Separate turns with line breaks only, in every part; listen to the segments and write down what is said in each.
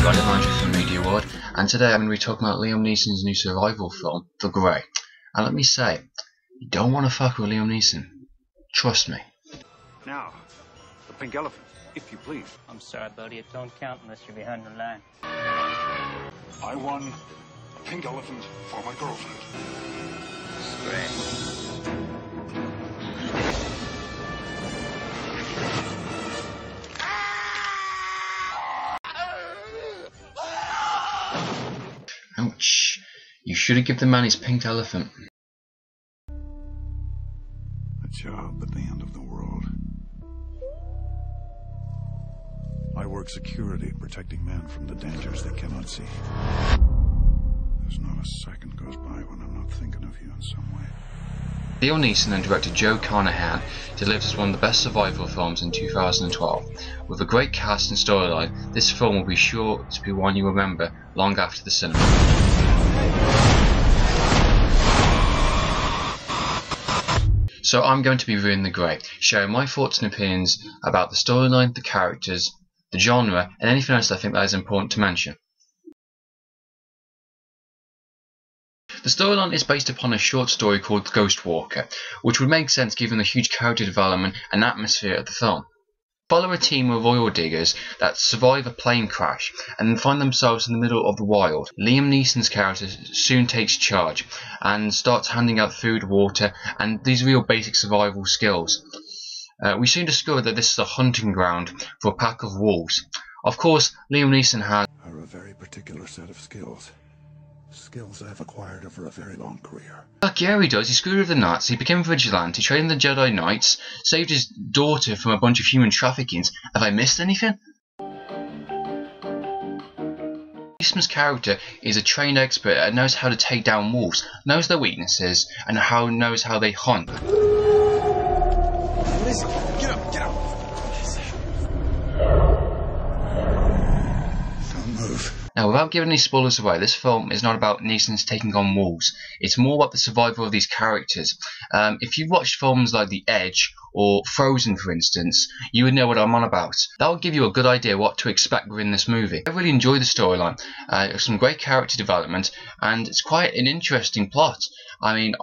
everybody, I'm Andrew from Media World, and today I'm going to be talking about Liam Neeson's new survival film, The Grey. And let me say, you don't want to fuck with Liam Neeson. Trust me.
Now, the pink elephant, if you please.
I'm sorry, buddy, it don't count unless you're behind the line.
I won a pink elephant for my girlfriend.
Great.
Ouch. You should have given the man his pink elephant.
A job at the end of the world. I work security, protecting men from the dangers they cannot see. There's not a second goes by when I'm not thinking of you in some way.
Liam Neeson and director Joe Carnahan delivered us one of the best survival films in 2012. With a great cast and storyline, this film will be sure to be one you remember long after the cinema. So I'm going to be reviewing The Grey, sharing my thoughts and opinions about the storyline, the characters, the genre, and anything else I think that is important to mention. The storyline is based upon a short story called Ghost Walker, which would make sense given the huge character development and atmosphere of the film. Follow a team of oil diggers that survive a plane crash and then find themselves in the middle of the wild. Liam Neeson's character soon takes charge and starts handing out food, water, and these real basic survival skills. We soon discover that this is a hunting ground for a pack of wolves. Of course, Liam Neeson has
Are a very particular set of skills. Skills I've acquired over a very long career.
Fuck yeah, he does. He screwed with the Nazis, became a vigilante, trained the Jedi Knights, saved his daughter from a bunch of human traffickings. Have I missed anything? Neeson's character is a trained expert and knows how to take down wolves, knows their weaknesses, and knows how they hunt.
Listen, get up, get up. Don't move.
Now, without giving any spoilers away, this film is not about Neeson's taking on wolves. It's more about the survival of these characters. If you've watched films like The Edge or Frozen, for instance, you would know what I'm on about. That will give you a good idea what to expect within this movie. I really enjoy the storyline. There's some great character development, and it's quite an interesting plot. I mean,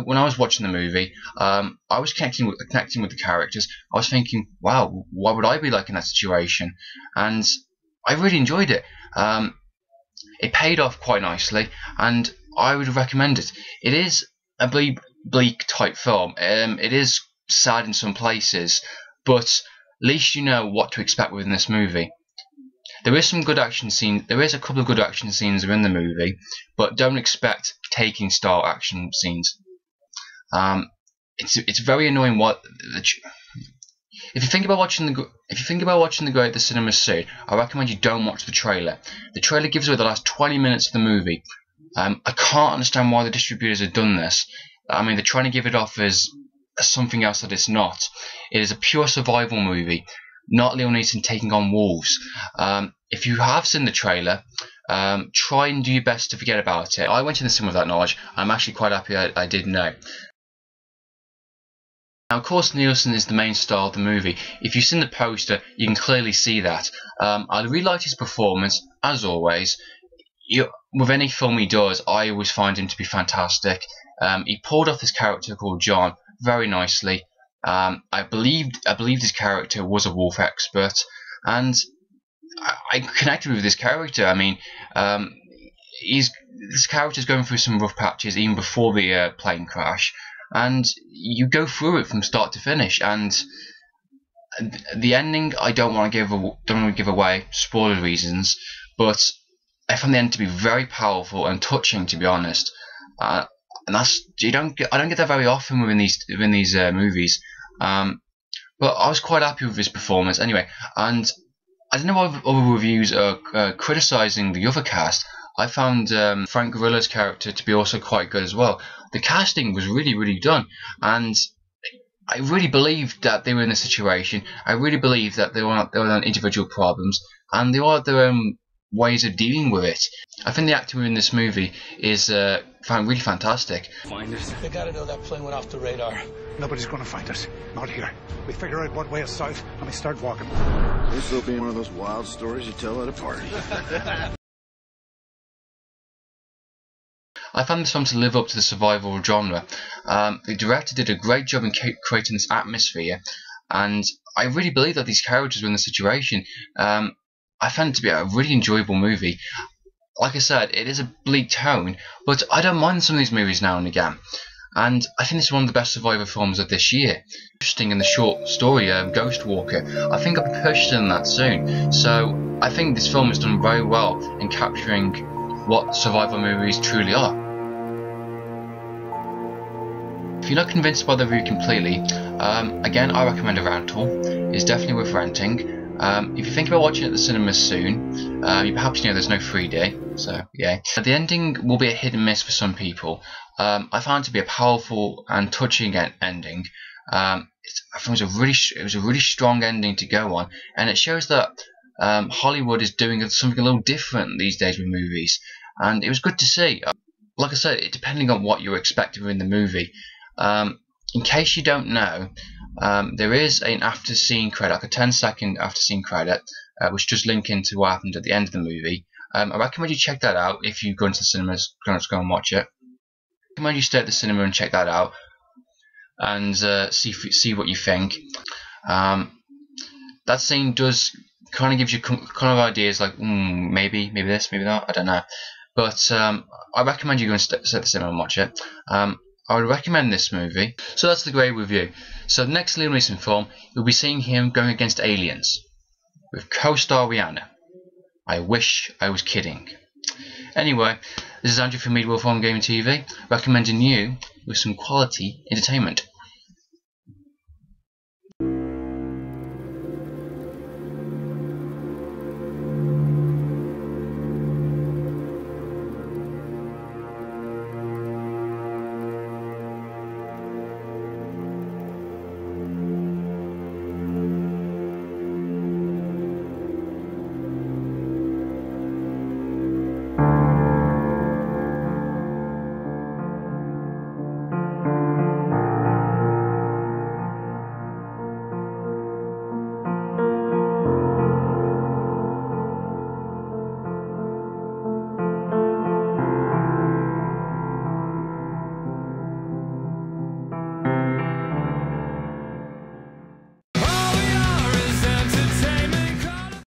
when I was watching the movie, I was connecting with the characters. I was thinking, wow, what would I be like in that situation? And I really enjoyed it. It paid off quite nicely, and I would recommend it. It is a bleak type film. It is sad in some places, but at least you know what to expect within this movie. There is some good action scenes. There is a couple of good action scenes within the movie, but don't expect Taken style action scenes. It's very annoying if you think about watching The Grey at the cinema soon, I recommend you don't watch the trailer. The trailer gives away the last 20 minutes of the movie. I can't understand why the distributors have done this. I mean, they're trying to give it off as something else that it's not. It is a pure survival movie, not Liam Neeson taking on wolves. If you have seen the trailer, try and do your best to forget about it. I went to the cinema with that knowledge. I'm actually quite happy I did know. Now, of course, Neeson is the main star of the movie. If you've seen the poster, you can clearly see that. I really liked his performance, as always. With any film he does, I always find him to be fantastic. He pulled off this character called John very nicely. I believed his character was a wolf expert, and I connected with this character. I mean, this character's going through some rough patches even before the plane crash. And you go through it from start to finish, and the ending I don't want to give away, spoiler reasons, but I found the end to be very powerful and touching, to be honest. And I don't get that very often within these movies. But I was quite happy with his performance anyway. And I don't know what other reviews are criticising the other cast. I found Frank Gorilla's character to be also quite good as well. The casting was really, really done, and I really believed that they were in a situation. I really believed that they were on individual problems, and they all had their own ways of dealing with it. I think the acting in this movie is really fantastic.
They gotta know that plane went off the radar.
Nobody's gonna find us. Not here. We figure out what way is south, and we start walking.
This will be one of those wild stories you tell at a party.
I found this film to live up to the survival genre. The director did a great job in creating this atmosphere, and I really believe that these characters were in the situation. I found it to be a really enjoyable movie. Like I said, it is a bleak tone, but I don't mind some of these movies now and again. And I think this is one of the best survivor films of this year. Interesting in the short story, Ghost Walker. I think I'll be purchasing that soon. So I think this film has done very well in capturing what survival movies truly are. If you're not convinced by the review completely, again I recommend a rental. It's definitely worth renting. If you think about watching it at the cinemas soon, you perhaps know there's no 3D, so yeah. The ending will be a hit and miss for some people. I found it to be a powerful and touching ending. I found it was a really strong ending to go on, and it shows that Hollywood is doing something a little different these days with movies, and it was good to see. Like I said, depending on what you're expecting in the movie. In case you don't know, there is an after scene credit, like a 10-second after scene credit, which does link into what happened at the end of the movie. I recommend you check that out if you go into the cinemas, go and watch it. I recommend you stay at the cinema and check that out, and see what you think. That scene does kind of gives you kind of ideas like maybe this, maybe that, I don't know. But I recommend you go and stay at the cinema and watch it. I would recommend this movie. So that's the great review. So the next Liam Neeson film, you'll be seeing him going against aliens with co-star Rihanna. I wish I was kidding. Anyway, this is Andrew from Media Film Gaming TV, recommending you with some quality entertainment.